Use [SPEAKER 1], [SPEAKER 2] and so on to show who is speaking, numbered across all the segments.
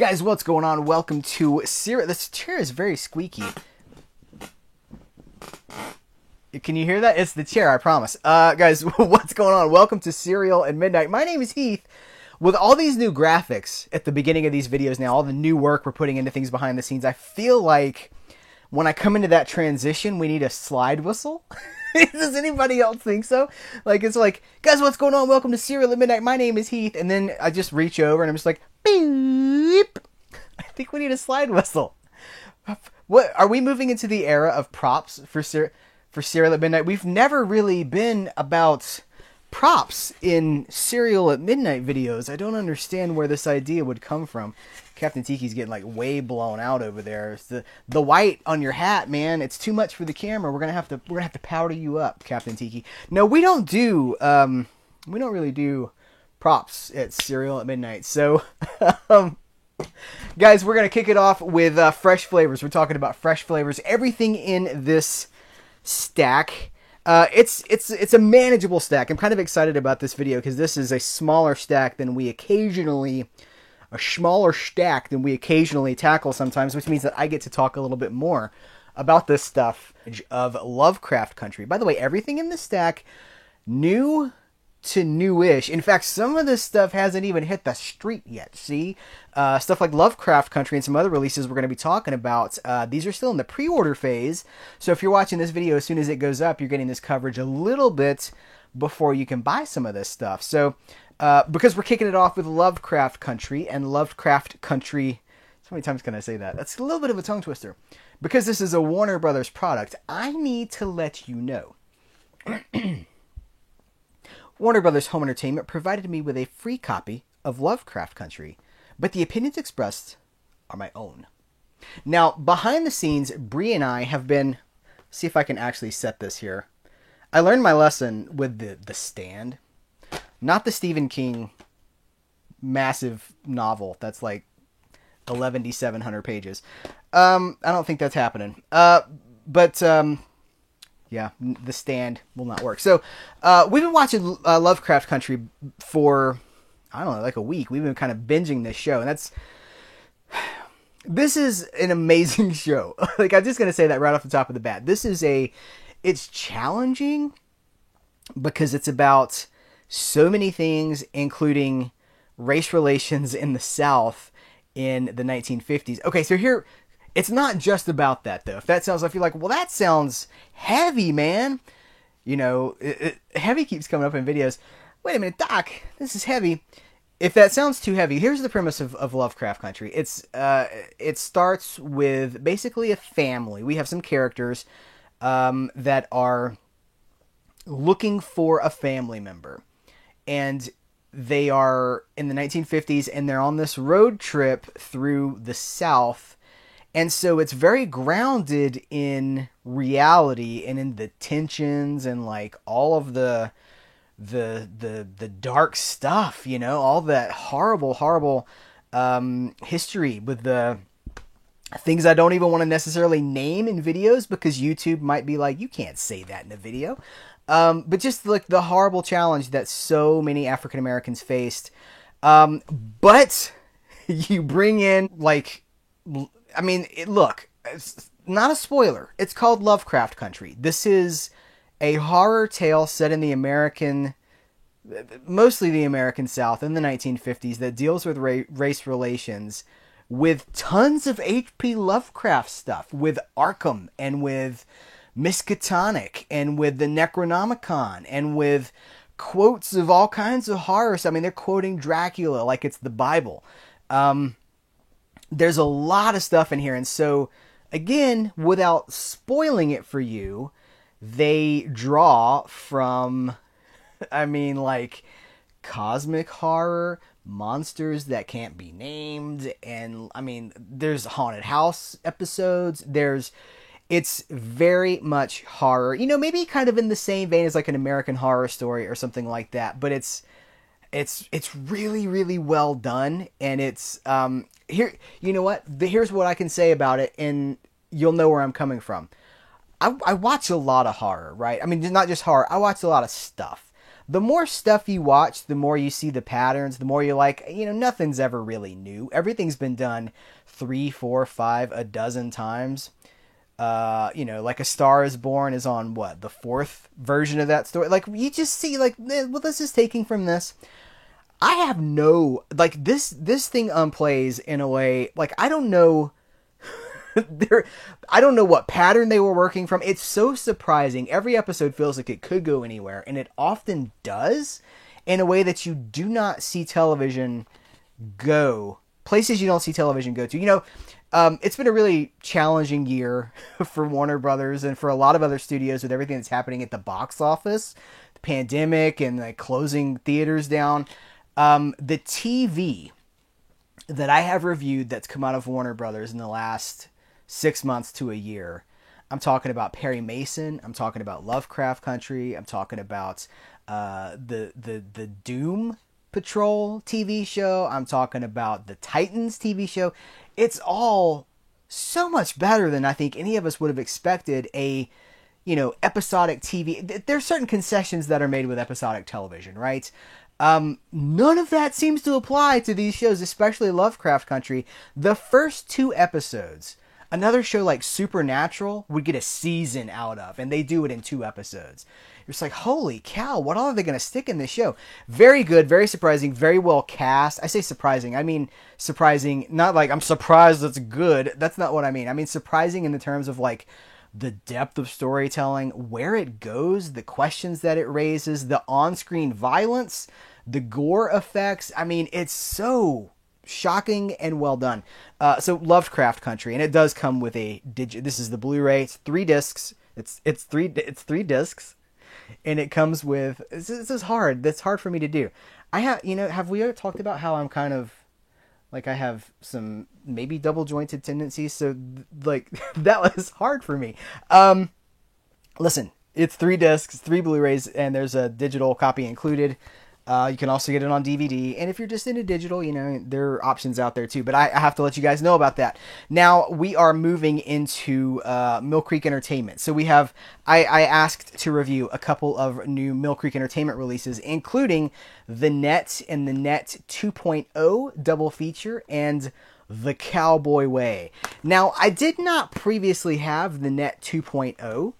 [SPEAKER 1] guys, what's going on? Welcome to Serial. This chair is very squeaky. Can you hear that? It's the chair, I promise. Guys, what's going on? Welcome to Serial at Midnight. My name is Heath. With all these new graphics at the beginning of these videos now, all the new work we're putting into things behind the scenes, I feel like when I come into that transition, we need a slide whistle. Does anybody else think so? Like, it's like, guys, what's going on? Welcome to Serial at Midnight. My name is Heath. And then I just reach over and I'm just like, beep. I think we need a slide whistle. What are we moving into the era of props for Serial at Midnight? We've never really been about props in Serial at Midnight videos. I don't understand where this idea would come from. Captain Tiki's getting like way blown out over there. It's the white on your hat, man. It's too much for the camera. We're gonna have to powder you up, Captain Tiki. No, we don't really do props at Serial at Midnight. So, guys, we're gonna kick it off with fresh flavors. We're talking about fresh flavors. Everything in this stack. It's a manageable stack. I'm kind of excited about this video because this is a smaller stack than we occasionally tackle sometimes, which means that I get to talk a little bit more about this stuff of Lovecraft Country. By the way, everything in this stack, new to newish. In fact, some of this stuff hasn't even hit the street yet. See? Stuff like Lovecraft Country and some other releases we're going to be talking about. These are still in the pre-order phase. So if you're watching this video, as soon as it goes up, you're getting this coverage a little bit before you can buy some of this stuff. So because we're kicking it off with Lovecraft Country, and Lovecraft Country, how many times can I say that? That's a little bit of a tongue twister. Because this is a Warner Brothers product, I need to let you know. Warner Brothers Home Entertainment provided me with a free copy of Lovecraft Country, but the opinions expressed are my own. Now, behind the scenes, Bree and I have been... See if I can actually set this here. I learned my lesson with the Stand. Not the Stephen King massive novel that's like 1,100 pages. I don't think that's happening. Yeah, the Stand will not work. So, we've been watching Lovecraft Country for, I don't know, like a week. We've been kind of binging this show, and this is an amazing show. Like, I'm just going to say that right off the top of the bat. It's challenging because it's about so many things, including race relations in the South in the 1950s. Okay, so here... It's not just about that, though. If that sounds like you're like, well, that sounds heavy, man. You know, heavy keeps coming up in videos. Wait a minute, Doc, this is heavy. If that sounds too heavy, here's the premise of Lovecraft Country. It starts with basically a family. We have some characters that are looking for a family member. And they are in the 1950s, and they're on this road trip through the South. And so it's very grounded in reality and in the tensions and like all of the dark stuff, you know, all that horrible history with the things I don't even want to necessarily name in videos because YouTube might be like, you can't say that in a video. But just like the horrible challenge that so many African Americans faced. But you bring in like... I mean, look, it's not a spoiler. It's called Lovecraft Country. This is a horror tale set in mostly the American South in the 1950s that deals with race relations with tons of H.P. Lovecraft stuff, with Arkham and with Miskatonic and with the Necronomicon and with quotes of all kinds of horror. I mean, they're quoting Dracula like it's the Bible. There's a lot of stuff in here, and so, again, without spoiling it for you, they draw from, I mean, like, cosmic horror, monsters that can't be named, and, I mean, there's haunted house episodes, it's very much horror, you know, maybe kind of in the same vein as, like, an American Horror Story or something like that, but it's really, really well done, and it's, here, you know what? Here's what I can say about it, and you'll know where I'm coming from. I watch a lot of horror, right? I mean, not just horror. I watch a lot of stuff. the more stuff you watch, the more you see the patterns, the more you're like, nothing's ever really new. Everything's been done 3, 4, 5, a dozen times. Like A Star Is Born is on what, the 4th version of that story. Like, you just see, like, well, this is taking from this. I have no, like, this thing unplays in a way, like, I don't know. I don't know what pattern they were working from. It's so surprising. Every episode feels like it could go anywhere, and it often does in a way that you do not see television go. Places you don't see television go to. It's been a really challenging year for Warner Brothers and for a lot of other studios with everything that's happening at the box office, the pandemic and the closing theaters down. The TV that I have reviewed that's come out of Warner Brothers in the last 6 months to a year. I'm talking about Perry Mason. I'm talking about Lovecraft Country. I'm talking about the Doom Patrol TV show. I'm talking about the Titans TV show. It's all so much better than I think any of us would have expected a, episodic TV. There's certain concessions that are made with episodic television, right? None of that seems to apply to these shows, especially Lovecraft Country. The first 2 episodes, another show like Supernatural would get a season out of, and they do it in 2 episodes. It's like, holy cow, what all are they going to stick in this show? Very good, very surprising, very well cast. I say surprising, I mean surprising, not like I'm surprised it's good. That's not what I mean. I mean surprising in the terms of like the depth of storytelling, where it goes, the questions that it raises, the on-screen violence, the gore effects. I mean, it's so shocking and well done. So Lovecraft Country, and it does come with a this is the Blu-ray. It's 3 discs. It's 3 discs, and it comes with. This is hard. That's hard for me to do. Have we ever talked about how I'm kind of like I have some maybe double jointed tendencies? So like that was hard for me. Listen, it's 3 discs, 3 Blu-rays, and there's a digital copy included. You can also get it on DVD. And if you're just into digital, there are options out there too. But I have to let you guys know about that. Now, we are moving into Mill Creek Entertainment. So I asked to review a couple of new Mill Creek Entertainment releases, including The Net and The Net 2.0 double feature and The Cowboy Way. Now, I did not previously have The Net 2.0.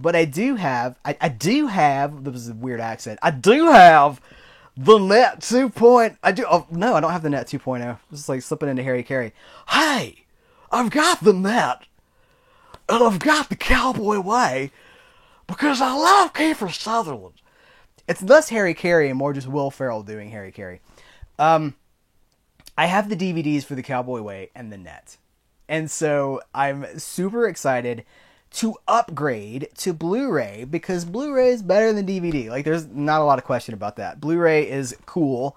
[SPEAKER 1] But I do have, this is a weird accent, I do have the Net 2.0. No, I don't have the Net 2.0. This is like slipping into Harry Carey. Hey, I've got the Net, and I've got the Cowboy Way, because I love Kiefer Sutherland. It's less Harry Carey and more just Will Ferrell doing Harry Carey. I have the DVDs for the Cowboy Way and the Net. And so I'm super excited to upgrade to Blu-ray, because Blu-ray is better than DVD. Like, there's not a lot of question about that. Blu-ray is cool,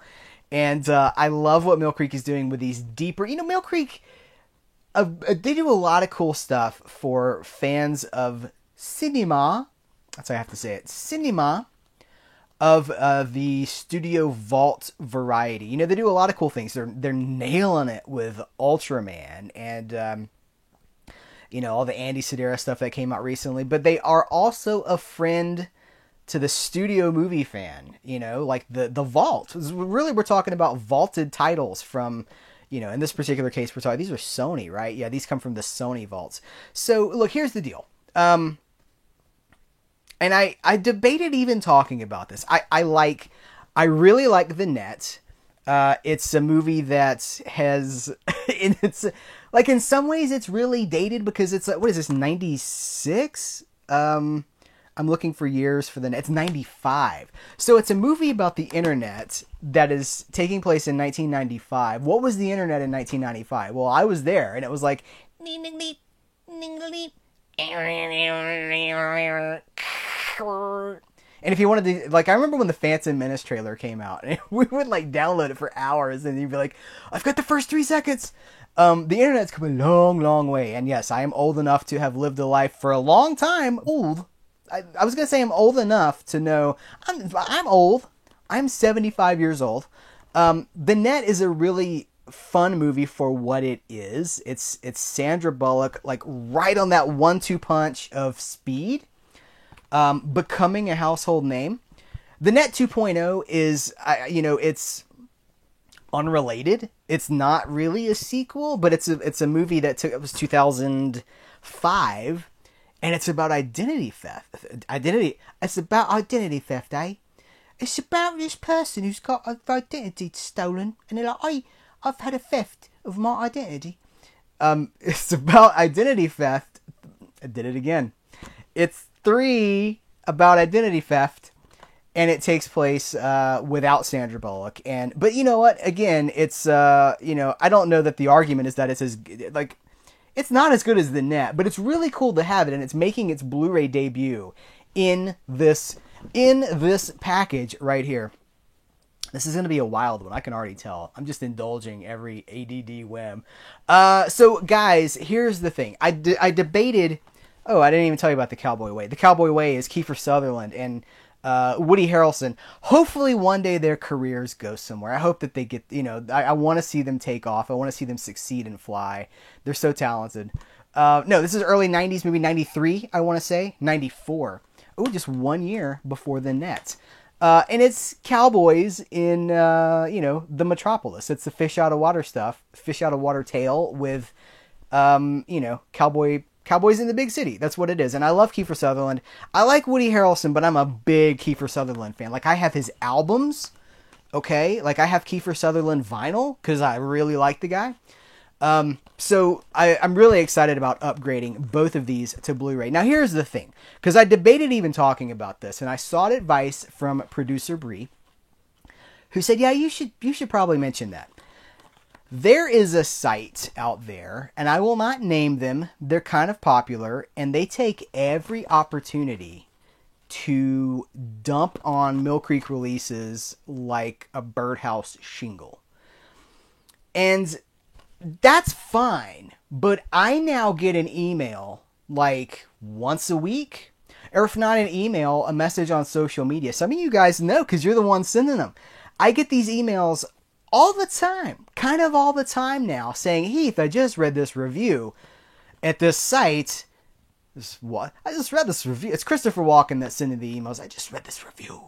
[SPEAKER 1] and I love what Mill Creek is doing with these deeper. Mill Creek, they do a lot of cool stuff for fans of cinema. That's how I have to say it. Cinema of the Studio Vault variety. They do a lot of cool things. They're nailing it with Ultraman and all the Andy Sedaris stuff that came out recently, but they are also a friend to the studio movie fan, like the Vault. Really, we're talking about vaulted titles from, in this particular case, these are Sony, right? Yeah, these come from the Sony vaults. So, look, here's the deal. And I debated even talking about this. I really like The Net. It's a movie that has, in some ways it's really dated, because it's what is this, 96? I'm looking for years for the Net. It's 95. So it's a movie about the internet that is taking place in 1995. What was the internet in 1995? Well, I was there, and it was like, and if you wanted to, like, I remember when the Phantom Menace trailer came out, and we would, like, download it for hours, and you'd be like, I've got the first 3 seconds. The internet's come a long, long way, and yes, I am old enough to have lived a life for a long time. Old. I was going to say I'm old enough to know, I'm old. I'm 75 years old. The Net is a really fun movie for what it is. It's Sandra Bullock, like, right on that 1-2 punch of Speed. Becoming a household name. The Net 2.0 is, it's unrelated. It's not really a sequel, but it's a movie it was 2005, and it's about identity theft. It's about identity theft, eh? It's about this person who's got their identity stolen, and they're like, I've had a theft of my identity. It's about identity theft. I did it again. It's 3 about identity theft, and it takes place without Sandra Bullock. But you know what? Again, it's I don't know that the argument is that it's it's not as good as The Net, but it's really cool to have it, and it's making its Blu-ray debut in this package right here. This is going to be a wild one. I can already tell. I'm just indulging every ADD whim. So, guys, here's the thing. I debated... Oh, I didn't even tell you about The Cowboy Way. The Cowboy Way is Kiefer Sutherland and Woody Harrelson. Hopefully, one day their careers go somewhere. I hope that they get... I want to see them take off. I want to see them succeed and fly. They're so talented. No, this is early 90s, maybe 93, I want to say. 94. Oh, just 1 year before The Net. And it's cowboys in, the metropolis. It's the fish out of water stuff, fish out of water tale with, cowboys in the big city. That's what it is. And I love Kiefer Sutherland. I like Woody Harrelson, but I'm a big Kiefer Sutherland fan. Like, I have his albums, okay? Like, I have Kiefer Sutherland vinyl because I really like the guy. So I'm really excited about upgrading both of these to Blu-ray. Now, here's the thing, because I debated even talking about this, and I sought advice from producer Bree, who said, yeah, you should probably mention that. There is a site out there, and I will not name them. They're kind of popular, and they take every opportunity to dump on Mill Creek releases like a birdhouse shingle. And that's fine, but I now get an email like once a week, or if not an email, a message on social media. Some of you guys know because you're the ones sending them. I get these emails all the time, kind of all the time now, saying, Heath, I just read this review at this site. I just read this review. It's Christopher Walken that's sending the emails. I just read this review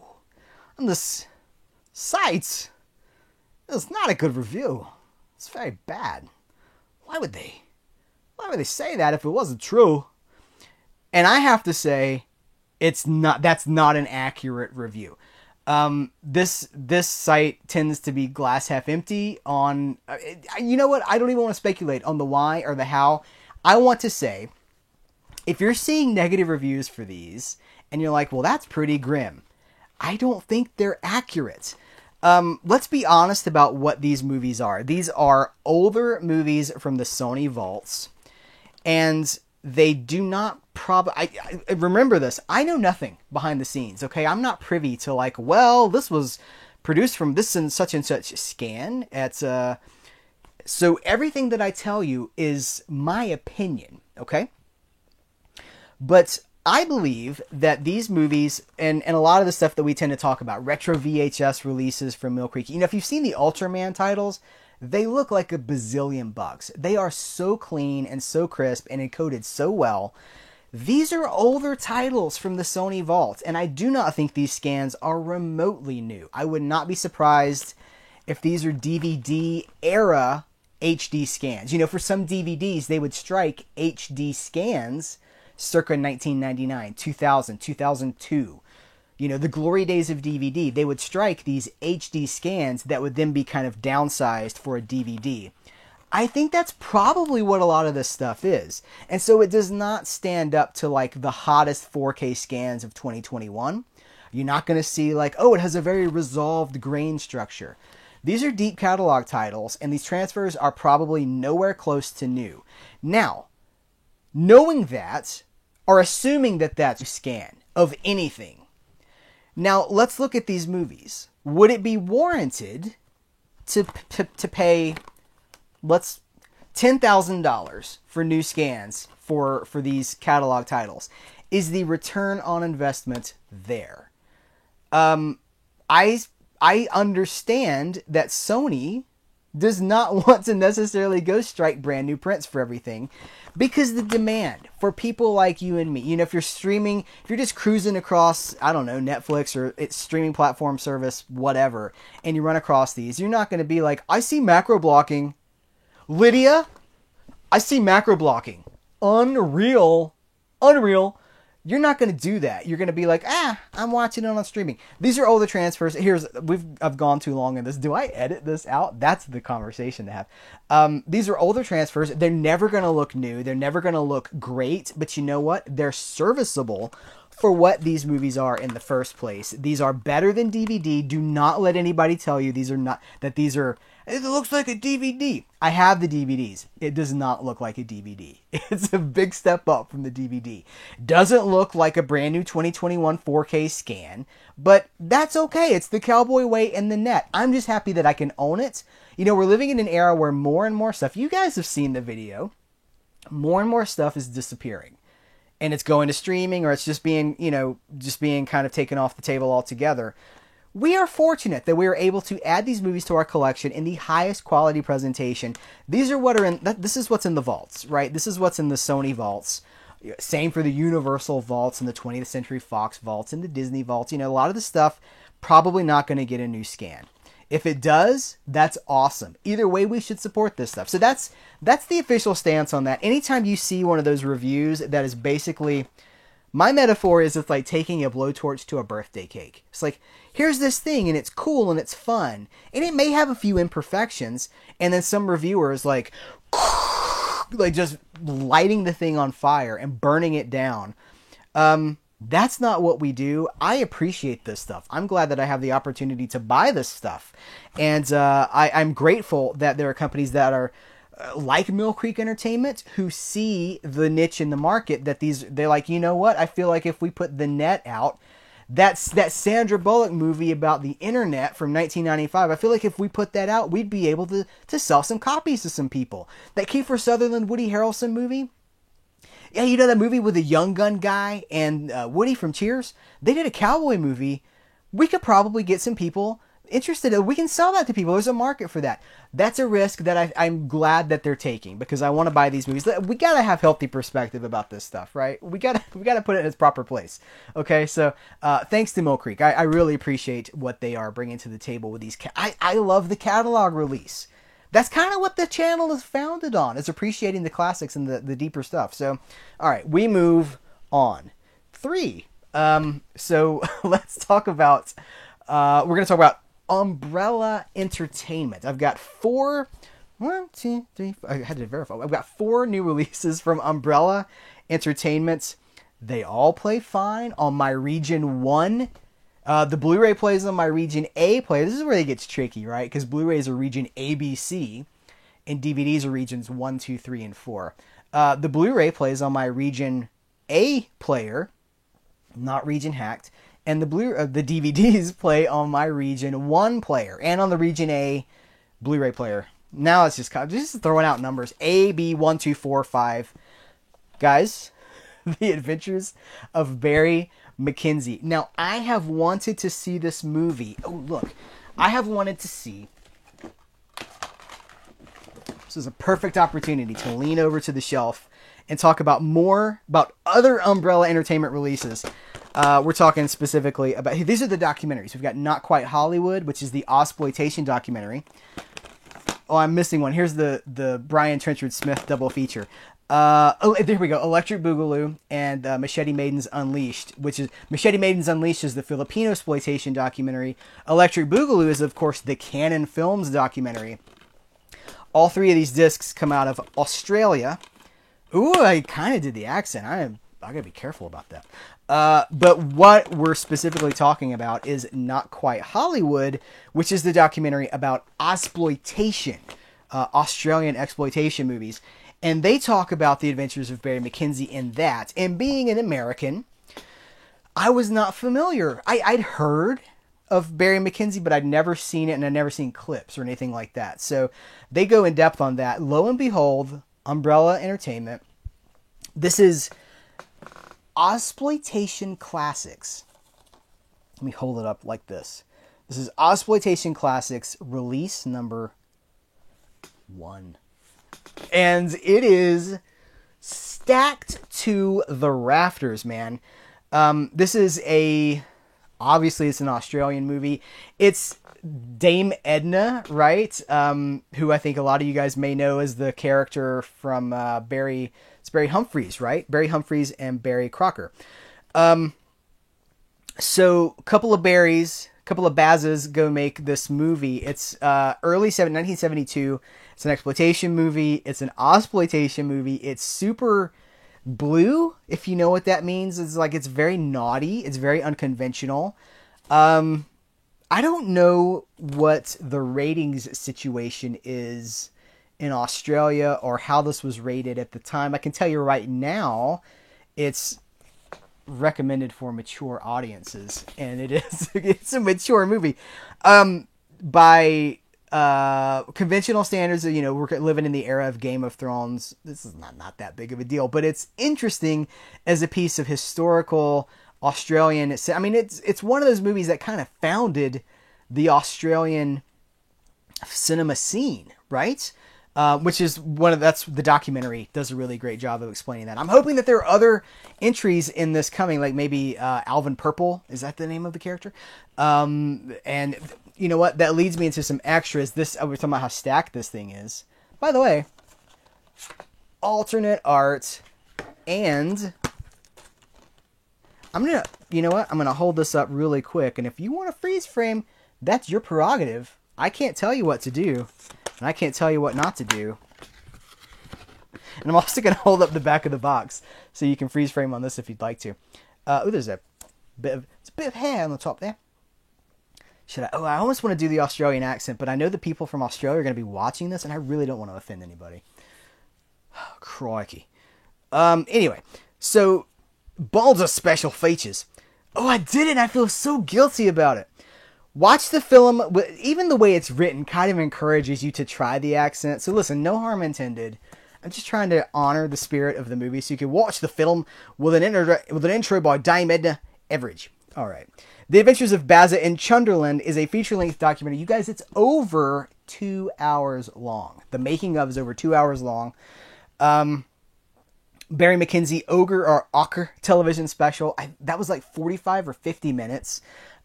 [SPEAKER 1] on this site. It's not a good review. It's very bad. Why would they say that if it wasn't true? And I have to say, that's not an accurate review. This site tends to be glass half empty on, you know what? I don't even want to speculate on the why or the how. I want to say, if you're seeing negative reviews for these and you're like, well, that's pretty grim, I don't think they're accurate. Let's be honest about what these movies are. These are older movies from the Sony vaults, and they do not I remember this. I know nothing behind the scenes, okay? I'm not privy to like, well, this was produced from this and such scan. So everything that I tell you is my opinion, okay? But I believe that these movies, and a lot of the stuff that we tend to talk about, retro VHS releases from Mill Creek, if you've seen the Ultraman titles, they look like a bazillion bucks. They are so clean and so crisp and encoded so well. These are older titles from the Sony vault, and I do not think these scans are remotely new. I would not be surprised if these are DVD era HD scans. For some DVDs, they would strike HD scans circa 1999, 2000, 2002. The glory days of DVD, they would strike these HD scans that would then be kind of downsized for a DVD. I think that's probably what a lot of this stuff is. And so it does not stand up to like the hottest 4K scans of 2021. You're not going to see like, oh, it has a very resolved grain structure. These are deep catalog titles, and these transfers are probably nowhere close to new. Now, knowing that, or assuming that that's a scan of anything. Now, let's look at these movies. Would it be warranted to pay, $10,000 for new scans for these catalog titles? Is the return on investment there? I understand that Sony does not want to necessarily go strike brand new prints for everything, because the demand for people like you and me, you know, if you're streaming, if you're just cruising across, I don't know, Netflix or its streaming platform service, whatever, and you run across these, you're not going to be like, I see macro blocking. Lydia, I see macro blocking. Unreal. Unreal. You're not going to do that. You're going to be like, I'm watching it on streaming. These are all the transfers. I've gone too long in this. Do I edit this out? That's the conversation to have. These are older transfers. They're never going to look new. They're never going to look great. But you know what? They're serviceable for what these movies are in the first place. These are better than DVD. Do not let anybody tell you it looks like a DVD. I have the DVDs. It does not look like a DVD. It's a big step up from the DVD. Doesn't look like a brand new 2021 4K scan, but that's okay. It's the cowboy way and the net. I'm just happy that I can own it. You know, we're living in an era where more and more stuff, you guys have seen the video, more and more stuff is disappearing. And it's going to streaming, or it's just being kind of taken off the table altogether. We are fortunate that we are able to add these movies to our collection in the highest quality presentation. This is what's in the vaults, right? This is what's in the Sony vaults. Same for the Universal vaults and the 20th Century Fox vaults and the Disney vaults. You know, a lot of the stuff probably not going to get a new scan. If it does, that's awesome. Either way, we should support this stuff. So that's the official stance on that. Anytime you see one of those reviews that is basically, my metaphor is it's like taking a blowtorch to a birthday cake. It's like, here's this thing, and it's cool, and it's fun, and it may have a few imperfections, and then some reviewers like just lighting the thing on fire and burning it down. That's not what we do. I appreciate this stuff. I'm glad that I have the opportunity to buy this stuff, and I'm grateful that there are companies that are like Mill Creek Entertainment who see the niche in the market, that they're like, you know what? I feel like if we put The Net out, that Sandra Bullock movie about the internet from 1995, I feel like if we put that out, we'd be able to sell some copies to some people. That Kiefer Sutherland, Woody Harrelson movie. Yeah, you know that movie with the Young Gun guy and Woody from Cheers? They did a cowboy movie. We could probably get some people interested. We can sell that to people. There's a market for that. That's a risk that I'm glad that they're taking, because I want to buy these movies. We gotta have healthy perspective about this stuff, right? We gotta put it in its proper place. Okay, so thanks to Mill Creek. I really appreciate what they are bringing to the table with these. I love the catalog release. That's kind of what the channel is founded on, is appreciating the classics and the deeper stuff. So, all right, we move on. 3. So let's talk about. We're gonna talk about Umbrella Entertainment. I've got 4. 1, 2, 3. 4, I had to verify. I've got 4 new releases from Umbrella Entertainment. They all play fine on my Region 1. The Blu-ray plays on my Region A player. This is where it gets tricky, right? Because Blu-rays are Region A, B, C, and DVDs are Regions 1, 2, 3, and 4. The Blu-ray plays on my Region A player, not Region Hacked. And the DVDs play on my Region 1 player and on the Region A Blu-ray player. Now it's just throwing out numbers. A, B, 1, 2, 4, 5. Guys, The Adventures of Barry McKenzie. Now, I have wanted to see this movie. Oh, look. I have wanted to see. This is a perfect opportunity to lean over to the shelf and talk about other Umbrella Entertainment releases. We're talking specifically about, these are the documentaries. We've got Not Quite Hollywood, which is the Osploitation documentary. Oh, I'm missing one. Here's the Brian Trenchard Smith double feature. There we go. Electric Boogaloo and Machete Maidens Unleashed, which is Machete Maidens Unleashed is the Filipino exploitation documentary. Electric Boogaloo is, of course, the Canon Films documentary. All 3 of these discs come out of Australia. Ooh, I kind of did the accent. I gotta be careful about that. But what we're specifically talking about is Not Quite Hollywood, which is the documentary about exploitation, Australian exploitation movies. And they talk about the adventures of Barry McKenzie in that. And being an American, I was not familiar. I'd heard of Barry McKenzie, but I'd never seen it, and I'd never seen clips or anything like that. So they go in depth on that. Lo and behold, Umbrella Entertainment. This is Osploitation Classics. Let me hold it up like this. This is Osploitation Classics release number 1. And it is stacked to the rafters, man. This is obviously it's an Australian movie. It's Dame Edna, right? Who I think a lot of you guys may know as the character from Barry Humphries, right? Barry Humphries and Barry Crocker. So a couple of Bazzes go make this movie. It's early 1972. It's an exploitation movie. It's an Ozploitation movie. It's super blue, if you know what that means. It's very naughty. It's very unconventional. I don't know what the ratings situation is in Australia or how this was rated at the time. I can tell you right now, it's recommended for mature audiences, and it's a mature movie. By conventional standards, we're living in the era of Game of Thrones. This is not that big of a deal, but it's interesting as a piece of historical Australian. I mean, it's one of those movies that kind of founded the Australian cinema scene, right? Which is that's the documentary does a really great job of explaining that. I'm hoping that there are other entries in this coming, like maybe Alvin Purple. Is that the name of the character? And you know what? That leads me into some extras. We're talking about how stacked this thing is. By the way, alternate art, and I'm gonna hold this up really quick. And if you want to freeze frame, that's your prerogative. I can't tell you what to do. And I can't tell you what not to do. And I'm also going to hold up the back of the box so you can freeze frame on this if you'd like to. There's a bit of hair on the top there. I almost want to do the Australian accent, but I know the people from Australia are going to be watching this, and I really don't want to offend anybody. Crikey. Anyway, so Balder's special features. Oh, I did it. I feel so guilty about it. Watch the film. Even the way it's written kind of encourages you to try the accent. So listen, no harm intended. I'm just trying to honor the spirit of the movie, so you can watch the film with an intro by Dame Edna Everage. All right. The Adventures of Bazza in Chunderland is a feature-length documentary. You guys, it's over 2 hours long. The making of is over 2 hours long. Barry McKenzie Ogre or Ocker television special. That was like 45 or 50 minutes.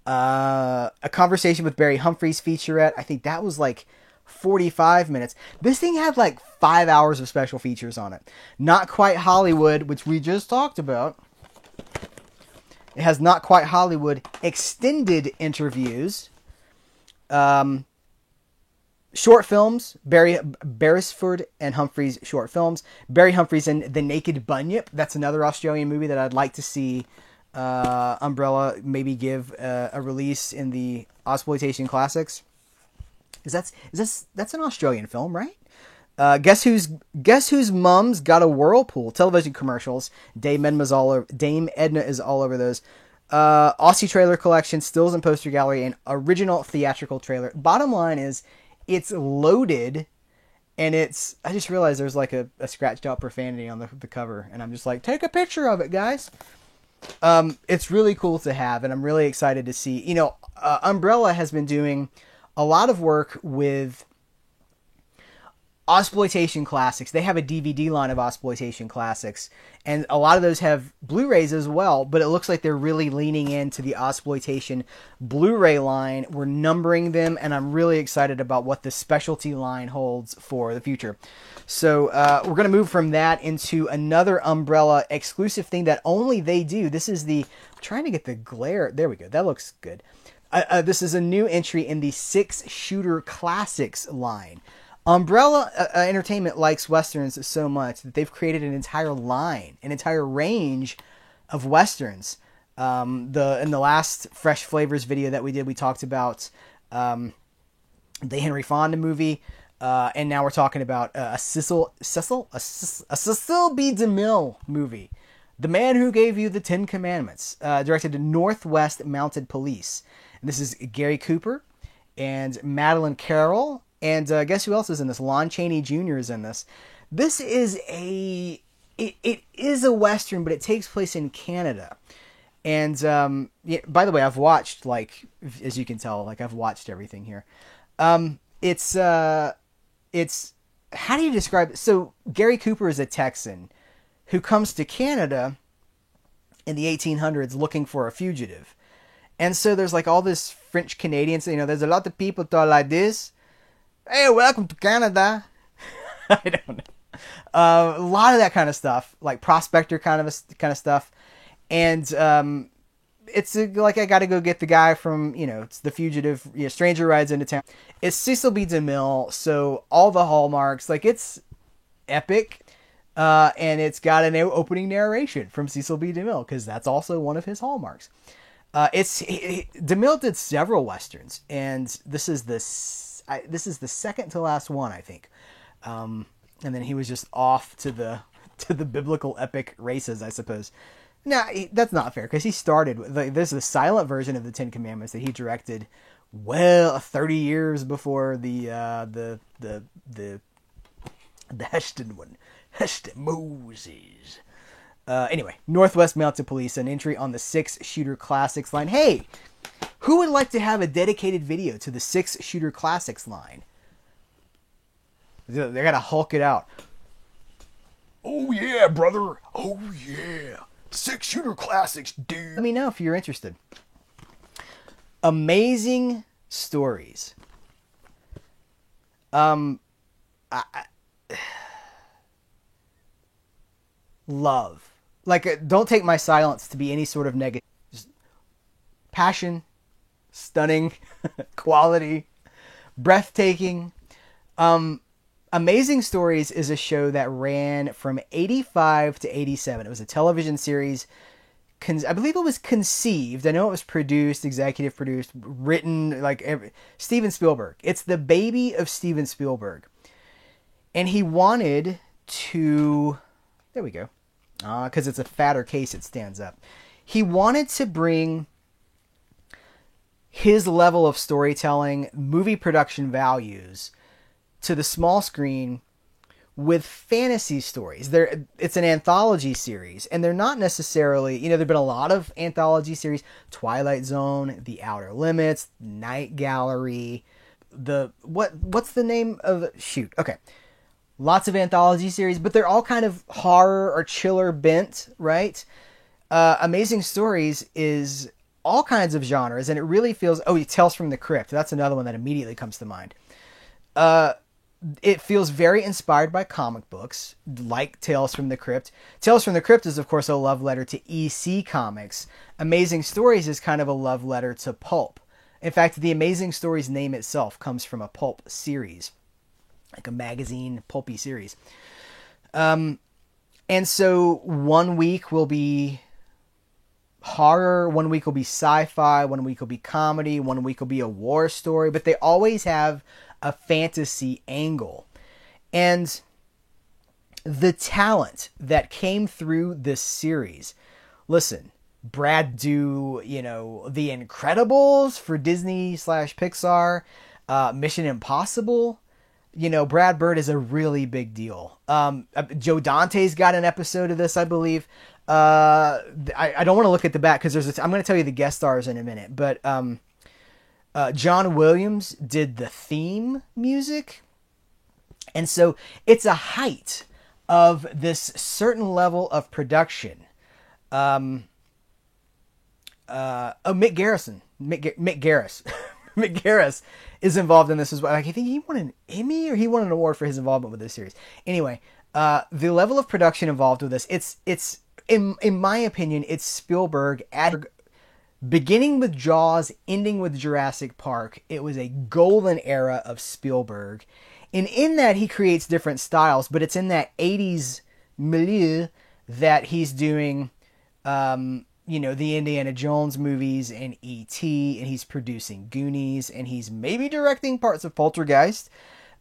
[SPEAKER 1] A conversation with Barry Humphries featurette. I think that was like 45 minutes. This thing had like 5 hours of special features on it. Not Quite Hollywood, which we just talked about. It has Not Quite Hollywood extended interviews. Short films, Beresford and Humphries short films. Barry Humphries and The Naked Bunyip. That's another Australian movie that I'd like to see Umbrella maybe give a release in the Ozploitation Classics. That's an Australian film, right? Guess whose mum's got a whirlpool? Television commercials. Dame Edna is all over those. Aussie trailer collection, stills and poster gallery, and original theatrical trailer. Bottom line is, it's loaded, and I just realized there's like a scratched out profanity on the cover, and I'm just like, take a picture of it, guys. It's really cool to have, and I'm really excited to see. Umbrella has been doing a lot of work with Ozploitation Classics. They have a DVD line of Ozploitation Classics, and a lot of those have Blu-rays as well, but it looks like they're really leaning into the Ozploitation Blu-ray line. We're numbering them, and I'm really excited about what the specialty line holds for the future. So we're going to move from that into another Umbrella exclusive thing that only they do. This is I'm trying to get the glare. There we go. That looks good. This is a new entry in the 6-shooter classics line. Umbrella Entertainment likes Westerns so much that they've created an entire line, an entire range of Westerns. In the last Fresh Flavors video that we did, we talked about the Henry Fonda movie, and now we're talking about a Cecil B. DeMille movie. The Man Who Gave You the Ten Commandments, directed to Northwest Mounted Police. And this is Gary Cooper and Madeline Carroll. And guess who else is in this? Lon Chaney Jr. is in this. This is it is a Western, but it takes place in Canada. And by the way, I've watched, as you can tell, I've watched everything here. It's how do you describe it? So Gary Cooper is a Texan who comes to Canada in the 1800s looking for a fugitive. And so there's like all this French Canadians, there's a lot of people talk like this. Hey, welcome to Canada. I don't know. A lot of that kind of stuff, like prospector kind of stuff. And it's like I got to go get the guy from, it's the fugitive, stranger rides into town. It's Cecil B. DeMille, so all the hallmarks, like it's epic. And it's got an opening narration from Cecil B. DeMille, because that's also one of his hallmarks. DeMille did several westerns, and this is the second to last one, I think. And then he was just off to the biblical epic races, I suppose. Now, that's not fair, because he started with, there's a silent version of the Ten Commandments that he directed 30 years before the Heston one. Heston Moses. Anyway, Northwest Mounted Police, an entry on the 6-Shooter Classics line. Hey, who would like to have a dedicated video to the 6-Shooter Classics line? They gotta Hulk it out. Oh yeah, brother. Oh yeah. 6-Shooter Classics, dude. Let me know if you're interested. Amazing stories. Love. Like, don't take my silence to be any sort of negative. Just passion, stunning, quality, breathtaking. Amazing Stories is a show that ran from 85 to 87. It was a television series. I believe it was conceived. I know it was produced, executive produced, written, Steven Spielberg. It's the baby of Steven Spielberg. And he wanted to... There we go. Because it's a fatter case, it stands up. He wanted to bring his level of storytelling, movie production values to the small screen with fantasy stories. It's an anthology series, and they're not necessarily, there've been a lot of anthology series, Twilight Zone, The Outer Limits, Night Gallery, what's the name of okay. Lots of anthology series, but they're all kind of horror or chiller bent, right? Amazing Stories is all kinds of genres, and it really feels... Tales from the Crypt. That's another one that immediately comes to mind. It feels very inspired by comic books, like Tales from the Crypt. Tales from the Crypt is, of course, a love letter to EC Comics. Amazing Stories is kind of a love letter to pulp. In fact, the Amazing Stories name itself comes from a pulp series. Like a magazine, pulpy series. And so one week will be horror, one week will be sci-fi, one week will be comedy, one week will be a war story, but they always have a fantasy angle. And the talent that came through this series, listen, Brad do, The Incredibles for Disney/Pixar, Mission Impossible. Brad Bird is a really big deal. Joe Dante's got an episode of this, I believe. I don't want to look at the back because I'm going to tell you the guest stars in a minute. But John Williams did the theme music. And so it's a height of this certain level of production. Mick Garrison. Mick Garris. Mick Garris is involved in this as well. I think he won an Emmy or he won an award for his involvement with this series. Anyway, the level of production involved with this, it's in my opinion, it's Spielberg beginning with Jaws, ending with Jurassic Park. It was a golden era of Spielberg. And in that, he creates different styles, but it's in that 80s milieu that he's doing, the Indiana Jones movies and E.T., and he's producing Goonies, and he's maybe directing parts of Poltergeist.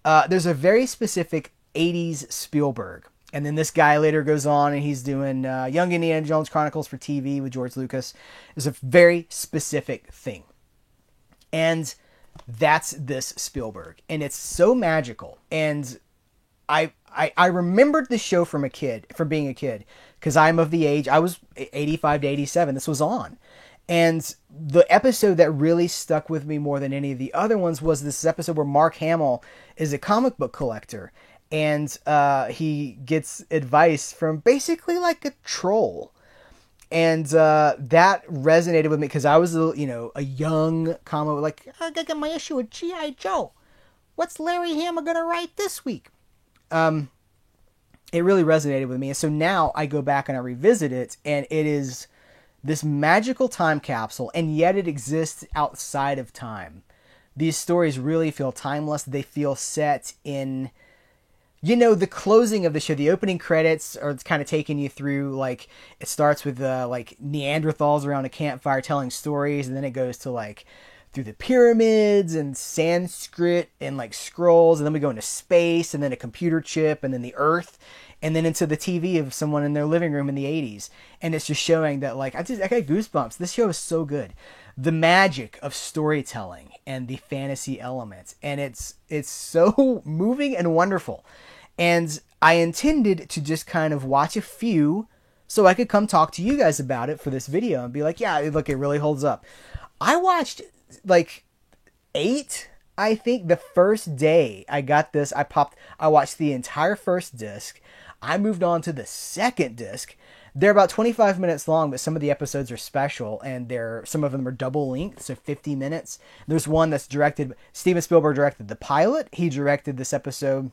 [SPEAKER 1] There's a very specific 80s Spielberg. And then this guy later goes on and he's doing Young Indiana Jones Chronicles for TV with George Lucas. It's a very specific thing. And that's this Spielberg. And it's so magical. And I remembered this show from being a kid. Because I'm of the age, I was 85 to 87, this was on. And the episode that really stuck with me more than any of the other ones was this episode where Mark Hamill is a comic book collector. and he gets advice from basically like a troll. And that resonated with me because I was, a young comic, like, I gotta get my issue with G.I. Joe. What's Larry Hama gonna write this week? It really resonated with me. And so now I go back and I revisit it, and it is this magical time capsule, and yet it exists outside of time. These stories really feel timeless. They feel set in, the closing of the show. The opening credits are kind of taking you through, like, it starts with like Neanderthals around a campfire telling stories, and then it goes to like through the pyramids and Sanskrit and like scrolls, and then we go into space, and then a computer chip, and then the Earth, and then into the TV of someone in their living room in the 80s. And it's just showing that, like, I got goosebumps. This show is so good. The magic of storytelling and the fantasy elements, and it's so moving and wonderful. And I intended to just kind of watch a few so I could come talk to you guys about it for this video and be like, yeah, look, it really holds up. I watched like 8, I think, the first day I got this. I watched the entire first disc. I moved on to the second disc. They're about 25 minutes long, but some of the episodes are special, and some of them are double length, so 50 minutes. There's one that's directed, Steven Spielberg directed the pilot. He directed this episode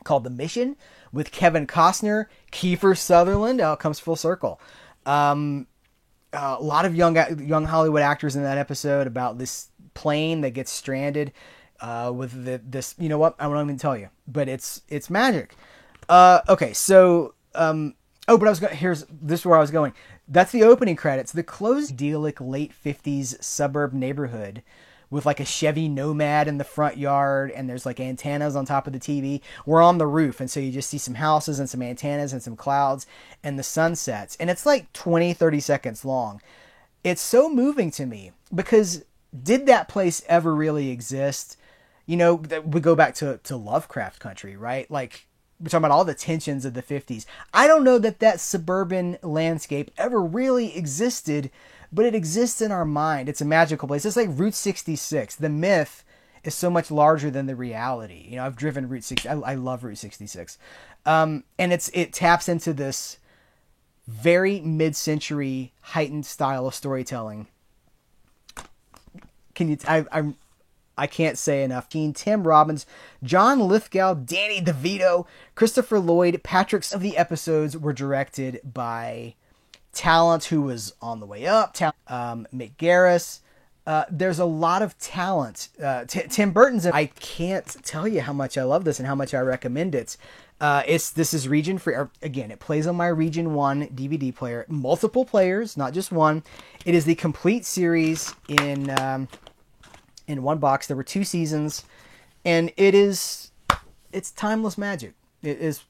[SPEAKER 1] called The Mission with Kevin Costner, Kiefer Sutherland. It comes full circle. A lot of young Hollywood actors in that episode, about this plane that gets stranded with this. You know what? I won't even tell you, but it's magic. Okay, so but this is where I was going. That's the opening credits. The closed, idyllic late 50s suburb neighborhood with like a Chevy Nomad in the front yard, and there's like antennas on top of the TV. We're on the roof, and so you just see some houses and some antennas and some clouds, and the sun sets. And it's like 20, 30 seconds long. It's so moving to me, because did that place ever really exist? We go back to Lovecraft country, right? Like, we're talking about all the tensions of the 50s. I don't know that suburban landscape ever really existed, but it exists in our mind. It's a magical place. It's like Route 66. The myth is so much larger than the reality. I've driven Route 60. I love Route 66. And it taps into this very mid-century heightened style of storytelling. I can't say enough. Tim Robbins, John Lithgow, Danny DeVito, Christopher Lloyd, Patrick. Of the episodes were directed by talent who was on the way up. Mick Garris. There's a lot of talent. Tim Burton's. I can't tell you how much I love this and how much I recommend it. This is region free. Again, it plays on my Region 1 DVD player. Multiple players, not just one. It is the complete series in one box. There were 2 seasons, and it's timeless magic. It is.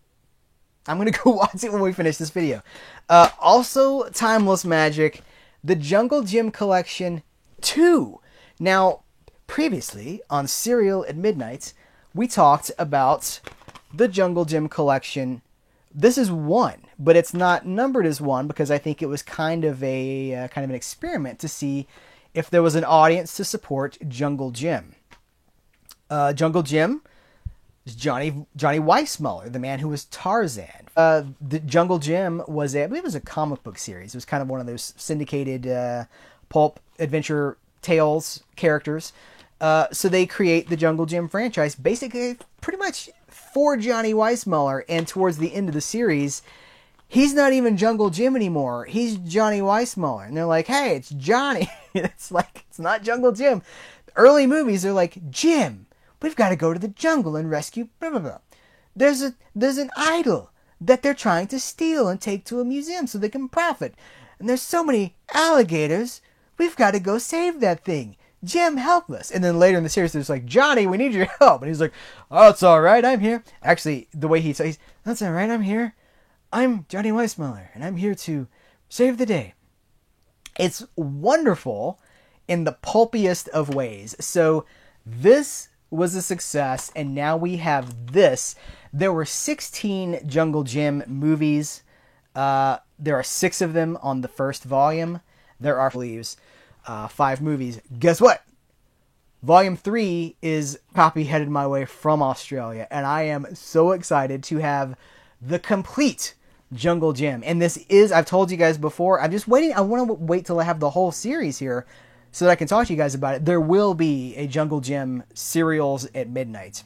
[SPEAKER 1] I'm going to go watch it when we finish this video. Also, timeless magic, the Jungle Jim Collection 2. Now, previously on Serial at Midnight, we talked about the Jungle Jim Collection. This is 1, but it's not numbered as 1 because I think it was kind of an experiment to see if there was an audience to support Jungle Jim. Jungle Jim is Johnny Weissmuller, the man who was Tarzan. The Jungle Jim I believe it was a comic book series. It was kind of one of those syndicated pulp adventure tales characters. So they create the Jungle Jim franchise, basically pretty much for Johnny Weissmuller. And towards the end of the series, he's not even Jungle Jim anymore. He's Johnny Weissmuller. And they're like, hey, it's Johnny. It's not Jungle Jim. Early movies are like, Jim, we've got to go to the jungle and rescue blah, blah, blah. There's an idol that they're trying to steal and take to a museum so they can profit. And there's so many alligators. We've got to go save that thing. Jim, help us. And then later in the series, there's like, Johnny, we need your help. And he's like, oh, it's all right. I'm here. Actually, the way he says, that's all right. I'm here. I'm Johnny Weissmuller, and I'm here to save the day. It's wonderful in the pulpiest of ways. So this was a success, and now we have this. There were 16 Jungle Jim movies. There are 6 of them on the first volume. There are, I believe, 5 movies. Guess what? Volume 3 is copy headed my way from Australia, and I am so excited to have the complete Jungle Gym. And this is, I've told you guys before, I'm just waiting. I want to wait till I have the whole series here so that I can talk to you guys about it. There will be a Jungle Gym Serials at Midnight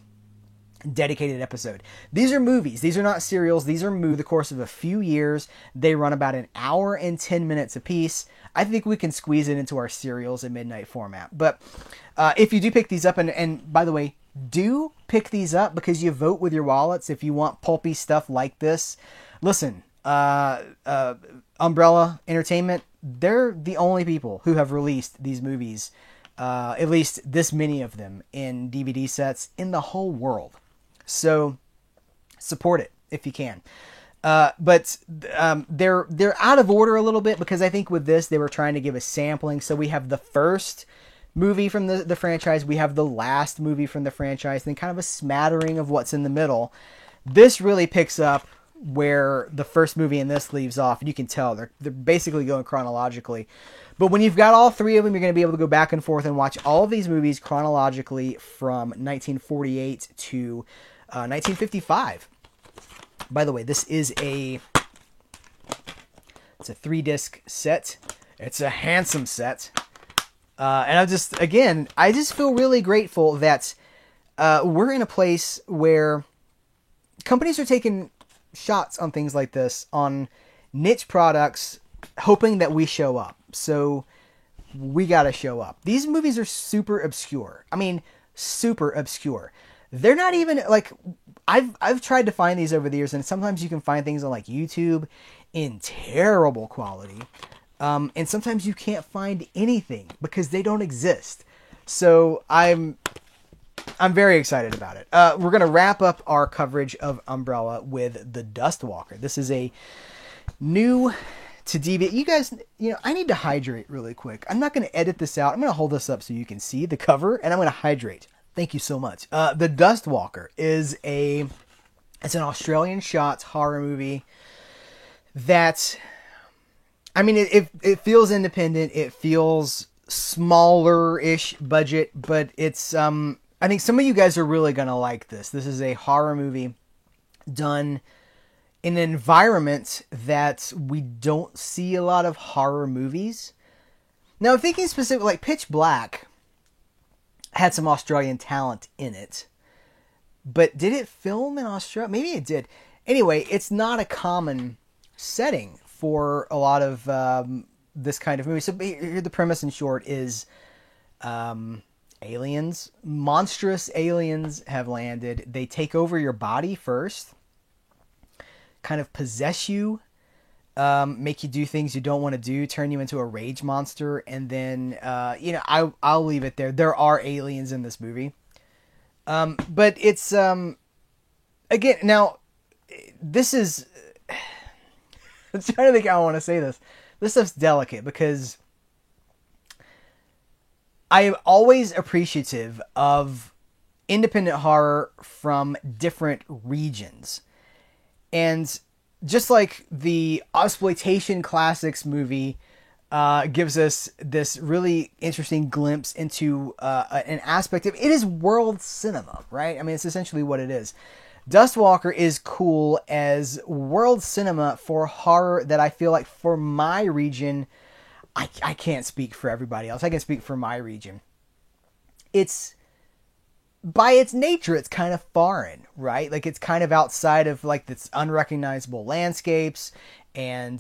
[SPEAKER 1] dedicated episode. These are movies. These are not serials. These are movies. The course of a few years. They run about an hour and 10 minutes a piece. I think we can squeeze it into our Serials at Midnight format. But if you do pick these up, and by the way, do pick these up because you vote with your wallets if you want pulpy stuff like this. Listen, Umbrella Entertainment, they're the only people who have released these movies, at least this many of them, in DVD sets in the whole world. So support it if you can. But they're out of order a little bit because I think with this they were trying to give a sampling. So we have the first movie from the franchise, we have the last movie from the franchise, then kind of a smattering of what's in the middle. This really picks up where the first movie in this leaves off, and you can tell they're basically going chronologically. But when you've got all three of them, you're going to be able to go back and forth and watch all of these movies chronologically from 1948 to 1955. By the way, this is it's a 3-disc set. It's a handsome set. And I just feel really grateful that we're in a place where companies are taking shots on things like this, on niche products, hoping that we show up. So we got to show up. These movies are super obscure. I mean, super obscure. They're not even like, I've tried to find these over the years, and sometimes you can find things on like YouTube in terrible quality. And sometimes you can't find anything because they don't exist. So I'm very excited about it. We're going to wrap up our coverage of Umbrella with The Dustwalker. This is a new to DVD. You guys, I need to hydrate really quick. I'm not going to edit this out. I'm going to hold this up so you can see the cover, and I'm going to hydrate. Thank you so much. The Dustwalker is it's an Australian shot horror movie that, I mean, it feels independent. It feels smaller-ish budget, but it's, I think some of you guys are really going to like this. This is a horror movie done in an environment that we don't see a lot of horror movies. Now, thinking specifically, like Pitch Black had some Australian talent in it, but did it film in Australia? Maybe it did. Anyway, it's not a common setting for a lot of this kind of movie. So here, the premise in short is aliens, monstrous aliens have landed. They take over your body first, kind of possess you, make you do things you don't want to do, turn you into a rage monster, and then I'll leave it there. There are aliens in this movie, but it's again, now this is I'm trying to think how I want to say this. This stuff's delicate because I am always appreciative of independent horror from different regions. And just like the Exploitation Classics movie gives us this really interesting glimpse into an aspect of it is world cinema, right? I mean, it's essentially what it is. Dustwalker is cool as world cinema for horror that I feel like for my region, I can't speak for everybody else. I can speak for my region. It's, by its nature, it's kind of foreign, right? Like, it's kind of outside of, like, this unrecognizable landscapes and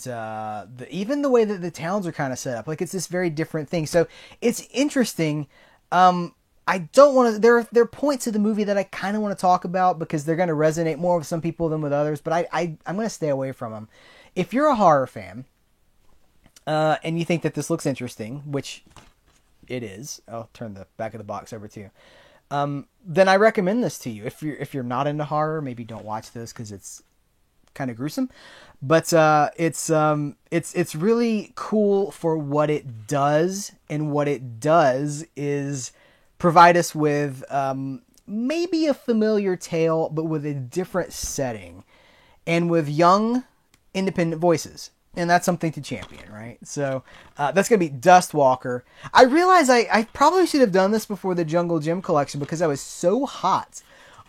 [SPEAKER 1] even the way that the towns are kind of set up. Like, it's this very different thing. So, it's interesting. I don't want to, there are points of the movie that I kind of want to talk about because they're going to resonate more with some people than with others, but I'm going to stay away from them. If you're a horror fan, and you think that this looks interesting, which it is, I'll turn the back of the box over to you, then I recommend this to you. If you're not into horror, maybe don't watch this because it's kind of gruesome, but it's really cool for what it does, and what it does is provide us with maybe a familiar tale, but with a different setting, and with young, independent voices. and that's something to champion, right? So that's going to be Dustwalker. I realize I probably should have done this before the Jungle Gym collection because I was so hot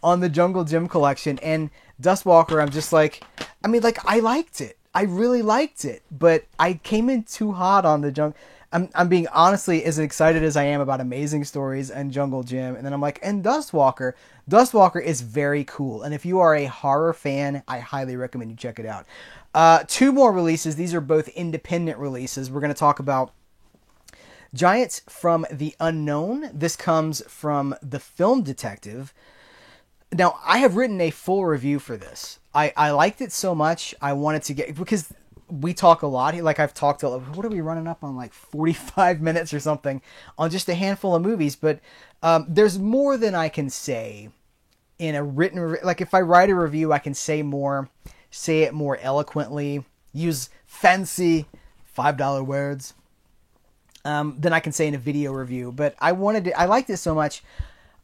[SPEAKER 1] on the Jungle Gym collection, and Dustwalker, I'm just like, I mean, like, I liked it. I really liked it, but I came in too hot on the Jungle. I'm being honestly as excited as I am about Amazing Stories and Jungle Gym, and then I'm like, and Dustwalker. Dustwalker is very cool, and if you are a horror fan, I highly recommend you check it out. Two more releases. These are both independent releases. We're going to talk about Giants from the Unknown. This comes from The Film Detective. Now, I have written a full review for this. I liked it so much, I wanted to get, because we talk a lot. Like, I've talked, what are we running up on, like 45 minutes or something on just a handful of movies, but there's more than I can say in a written, like if I write a review, I can say it more eloquently, use fancy $5 words than I can say in a video review. But I liked it so much,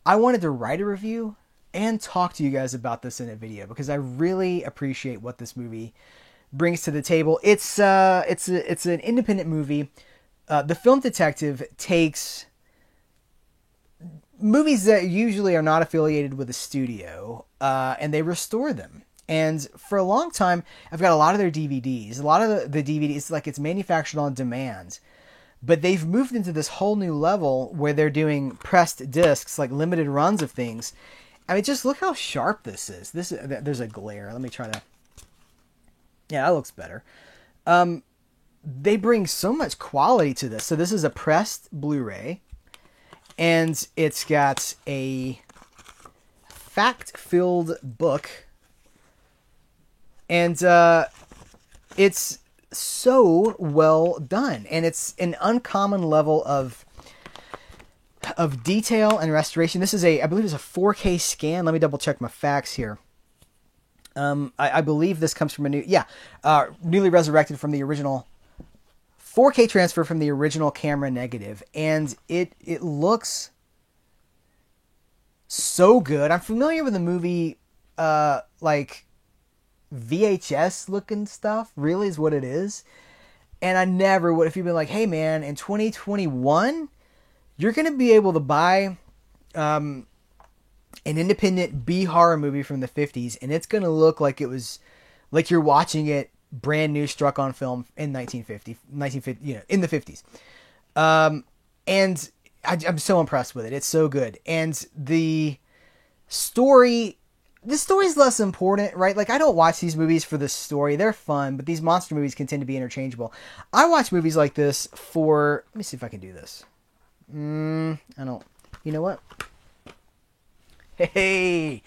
[SPEAKER 1] I wanted to write a review and talk to you guys about this in a video because I really appreciate what this movie brings to the table. It's an independent movie. The Film Detective takes movies that usually are not affiliated with a studio, and they restore them. And for a long time, I've got a lot of their DVDs. A lot of the DVDs, like, it's manufactured on demand. But they've moved into this whole new level where they're doing pressed discs, like limited runs of things. I mean, just look how sharp this is. There's a glare. Let me try to... Yeah, that looks better. They bring so much quality to this. So this is a pressed Blu-ray. And it's got a fact-filled book. And it's so well done. And it's an uncommon level of detail and restoration. This is I believe it's a 4K scan. Let me double check my facts here. I believe this comes from newly resurrected from the original 4K transfer from the original camera negative, and it looks so good. I'm familiar with the movie, like VHS looking stuff. Really, is what it is. And I never would, if you've been like, hey man, in 2021, you're gonna be able to buy an independent B horror movie from the 50s, and it's gonna look like it was like you're watching it brand new, struck on film in 1950, in the 50s. And I'm so impressed with it. It's so good. And the story's less important, right? Like, I don't watch these movies for the story. They're fun, but these monster movies can tend to be interchangeable. I watch movies like this for, let me see if I can do this. I don't, you know what? Hey,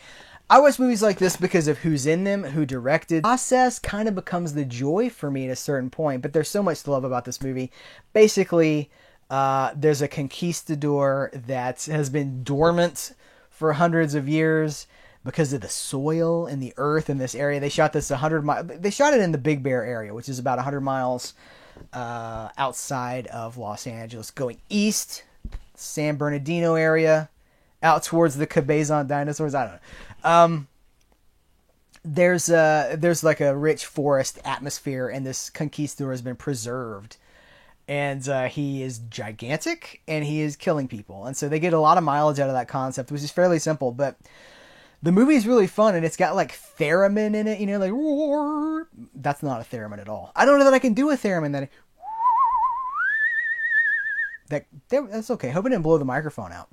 [SPEAKER 1] I watch movies like this because of who's in them, who directed. The process kind of becomes the joy for me at a certain point, but there's so much to love about this movie. Basically, there's a conquistador that has been dormant for hundreds of years because of the soil and the earth in this area. They shot this 100 miles. They shot it in the Big Bear area, which is about 100 miles outside of Los Angeles, going east, San Bernardino area, out towards the Cabezon dinosaurs. I don't know. There's like a rich forest atmosphere, and this conquistador has been preserved. And he is gigantic, and he is killing people. And so they get a lot of mileage out of that concept, which is fairly simple. But the movie is really fun, and it's got like theremin in it, like, roar. That's not a theremin at all. I don't know that I can do a theremin that's okay. Hope I didn't blow the microphone out.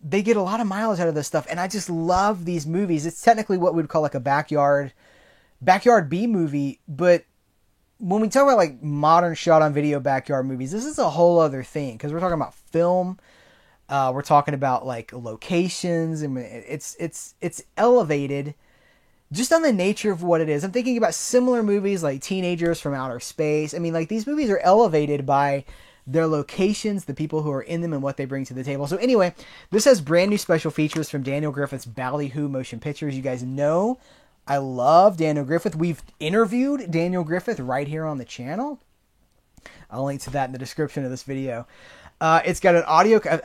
[SPEAKER 1] They get a lot of mileage out of this stuff, and I just love these movies. It's technically what we'd call like a backyard B movie, but when we talk about like modern shot on video backyard movies, this is a whole other thing, because we're talking about film. We're talking about like locations, and it's elevated just on the nature of what it is. I'm thinking about similar movies like Teenagers from Outer Space. I mean, like, these movies are elevated by their locations, the people who are in them, and what they bring to the table. So anyway, this has brand new special features from Daniel Griffith's Ballyhoo Motion Pictures. You guys know I love Daniel Griffith. We've interviewed Daniel Griffith right here on the channel. I'll link to that in the description of this video. It's got an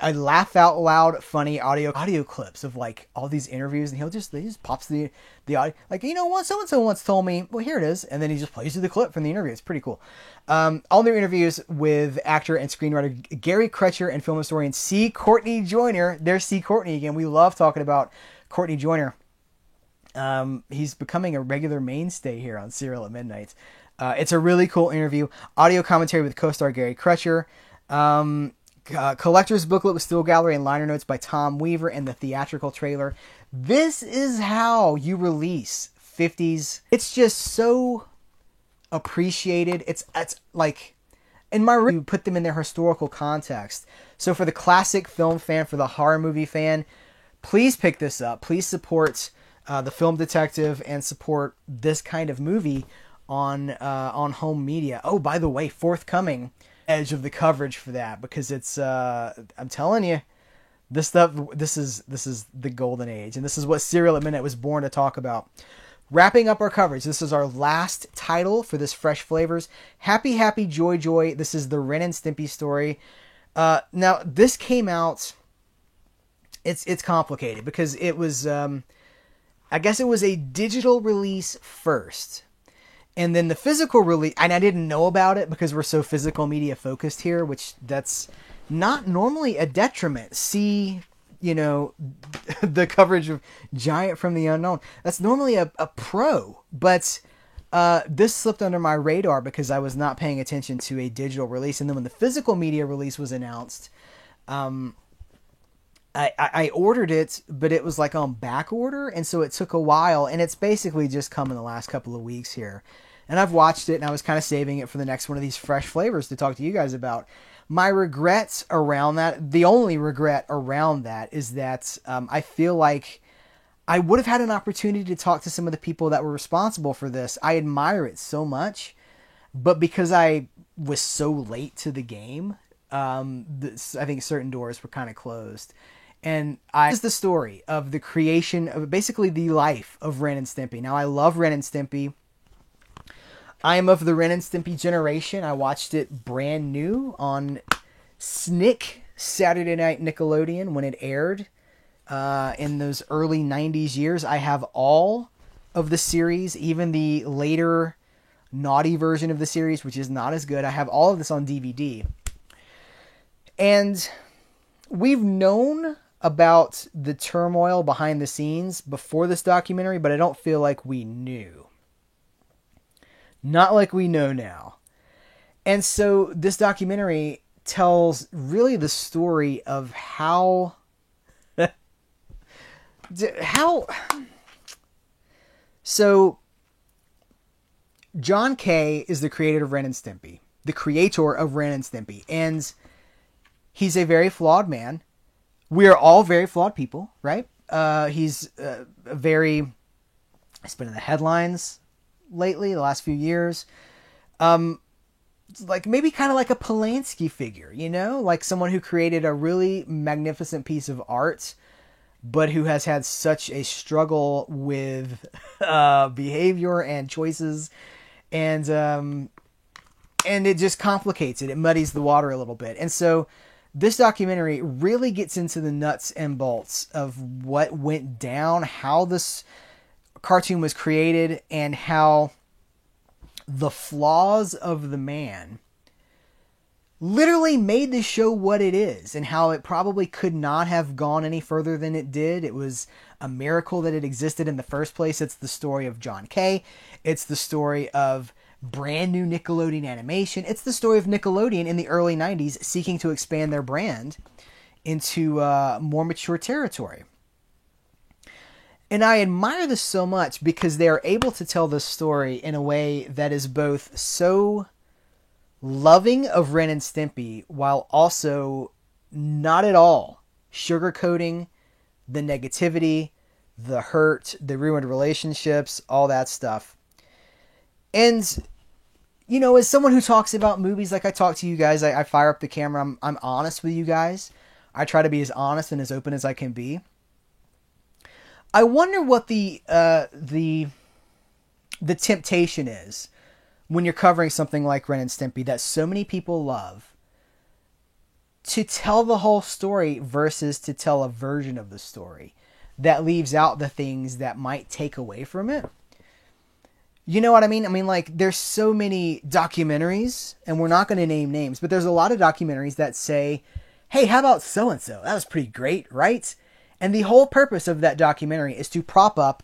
[SPEAKER 1] a laugh out loud, funny audio clips of like all these interviews, and he just pops the audio, like, you know what, so and so once told me, well, here it is, and then he just plays you the clip from the interview. It's pretty cool. All new interviews with actor and screenwriter Gary Crutcher and film historian C. Courtney Joyner. There's C. Courtney again. We love talking about Courtney Joyner. He's becoming a regular mainstay here on Serial at Midnight. It's a really cool interview. Audio commentary with co-star Gary Crutcher. Collector's booklet with still gallery and liner notes by Tom Weaver, and the theatrical trailer. This is how you release 50s. It's just so appreciated. It's like, in my review, put them in their historical context. So for the classic film fan, for the horror movie fan, please pick this up. Please support the Film Detective and support this kind of movie on home media. Oh, by the way, forthcoming edge of the coverage for that, because it's I'm telling you, this stuff, this is the golden age, and this is what Serial at Midnight was born to talk about. Wrapping up our coverage, this is our last title for this Fresh Flavors. Happy Happy Joy Joy. This is the Ren and Stimpy story. Now this came out, it's complicated because it was I guess it was a digital release first. And then the physical release, and I didn't know about it because we're so physical media focused here, which that's not normally a detriment. See, you know, the coverage of Giant from the Unknown. That's normally a pro, but this slipped under my radar because I was not paying attention to a digital release. And then when the physical media release was announced, I ordered it, but it was like on back order, and so it took a while, and it's basically just come in the last couple of weeks here. And I've watched it, and I was kind of saving it for the next one of these Fresh Flavors to talk to you guys about. My regrets around that, the only regret around that is that I feel like I would have had an opportunity to talk to some of the people that were responsible for this. I admire it so much, but because I was so late to the game, I think certain doors were kind of closed. And this is the story of the creation of basically the life of Ren and Stimpy. Now, I love Ren and Stimpy. I am of the Ren and Stimpy generation. I watched it brand new on Snick Saturday Night Nickelodeon when it aired in those early 90s years. I have all of the series, even the later naughty version of the series, which is not as good. I have all of this on DVD. And we've known about the turmoil behind the scenes before this documentary, but I don't feel like we knew. Not like we know now. And so this documentary tells really the story of how so John K. is the creator of Ren and Stimpy, and he's a very flawed man. We are all very flawed people, right? He's it's been in the headlines lately, the last few years. Like maybe kind of like a Polanski figure, you know? Like someone who created a really magnificent piece of art, but who has had such a struggle with behavior and choices, and it just complicates it. It muddies the water a little bit. And so this documentary really gets into the nuts and bolts of what went down, how this cartoon was created, and how the flaws of the man literally made this show what it is, and how it probably could not have gone any further than it did. It was a miracle that it existed in the first place. It's the story of John K. It's the story of brand new Nickelodeon animation. It's the story of Nickelodeon in the early 90s seeking to expand their brand into more mature territory. And I admire this so much because they are able to tell this story in a way that is both so loving of Ren and Stimpy while also not at all sugarcoating the negativity, the hurt, the ruined relationships, all that stuff. And, you know, as someone who talks about movies like I talk to you guys, I fire up the camera, I'm honest with you guys. I try to be as honest and as open as I can be. I wonder what the temptation is when you're covering something like Ren and Stimpy that so many people love, to tell the whole story versus to tell a version of the story that leaves out the things that might take away from it. You know what I mean? I mean, like, there's so many documentaries, and we're not going to name names, but there's a lot of documentaries that say, hey, how about so-and-so? That was pretty great, right? And the whole purpose of that documentary is to prop up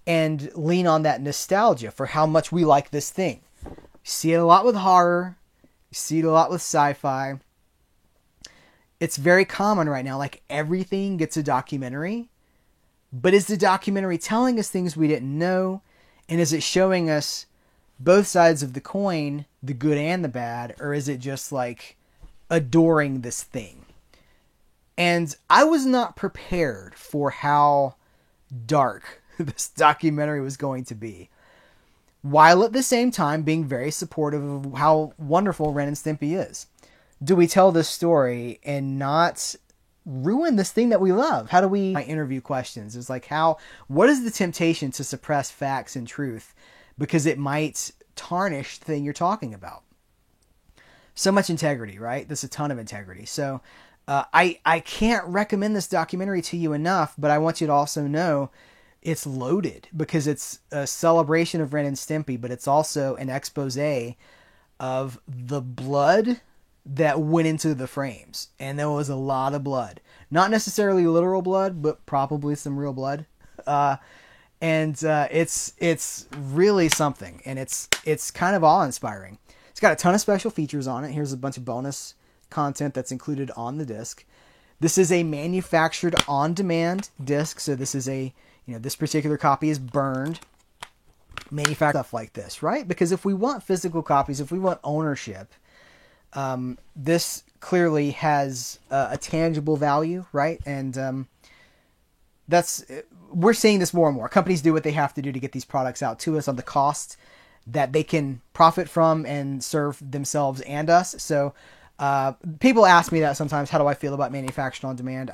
[SPEAKER 1] and lean on that nostalgia for how much we like this thing. You see it a lot with horror. You see it a lot with sci-fi. It's very common right now. Like, everything gets a documentary. But is the documentary telling us things we didn't know? And is it showing us both sides of the coin, the good and the bad? Or is it just like adoring this thing? And I was not prepared for how dark this documentary was going to be, while at the same time being very supportive of how wonderful Ren and Stimpy is. Do we tell this story and not ruin this thing that we love? How do we interview questions? It's like, what is the temptation to suppress facts and truth because it might tarnish the thing you're talking about? So much integrity, right? There's a ton of integrity. So I can't recommend this documentary to you enough, but I want you to also know it's loaded because it's a celebration of Ren and Stimpy, but it's also an expose of the blood that went into the frames. And there was a lot of blood. Not necessarily literal blood, but probably some real blood. It's really something. And it's kind of awe-inspiring. It's got a ton of special features on it. Here's a bunch of bonus content that's included on the disc. This is a manufactured on-demand disc. So this is this particular copy is burned. Manufactured stuff like this, right? Because if we want physical copies, if we want ownership, this clearly has a tangible value, right? And we're seeing this more and more. Companies do what they have to do to get these products out to us on the cost that they can profit from and serve themselves and us. So people ask me that sometimes. How do I feel about manufactured on demand?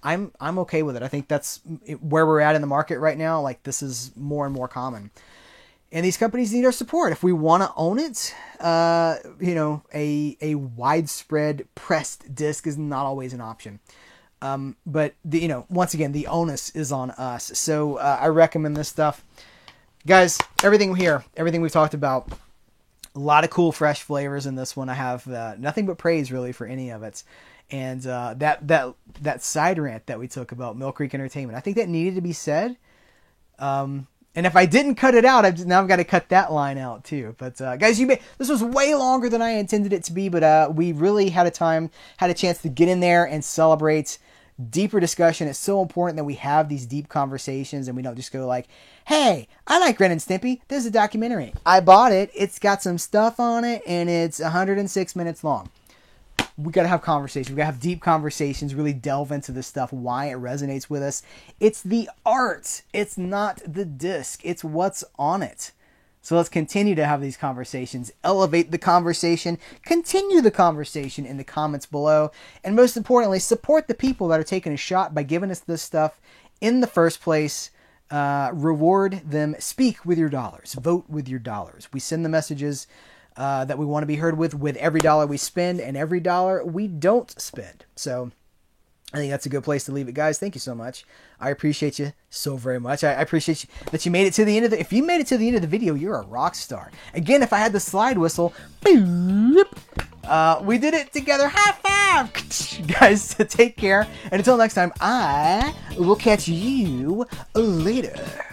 [SPEAKER 1] I'm okay with it. I think that's where we're at in the market right now. Like, this is more and more common. And these companies need our support. If we want to own it, a widespread pressed disc is not always an option. But once again, the onus is on us. So I recommend this stuff, guys. Everything we've talked about, a lot of cool, fresh flavors in this one. I have nothing but praise really for any of it. And that side rant that we took about Mill Creek Entertainment, I think that needed to be said. And if I didn't cut it out, I've got to cut that line out too. But guys, this was way longer than I intended it to be, but we really had a chance to get in there and celebrate deeper discussion. It's so important that we have these deep conversations and we don't just go like, hey, I like Ren and Stimpy. There's a documentary. I bought it. It's got some stuff on it and it's 106 minutes long. We got to have conversations. We got to have deep conversations, really delve into this stuff, why it resonates with us. It's the art. It's not the disc. It's what's on it. So let's continue to have these conversations, elevate the conversation, continue the conversation in the comments below, and most importantly, support the people that are taking a shot by giving us this stuff in the first place. Reward them. Speak with your dollars. Vote with your dollars. We send the messages that we want to be heard with every dollar we spend and every dollar we don't spend. So I think that's a good place to leave it, guys. Thank you so much. I appreciate you so very much. I appreciate that you made it to the end of if you made it to the end of the video, you're a rock star. Again, if I had the slide whistle, boop, we did it together. High five! Guys, take care. And until next time, I will catch you later.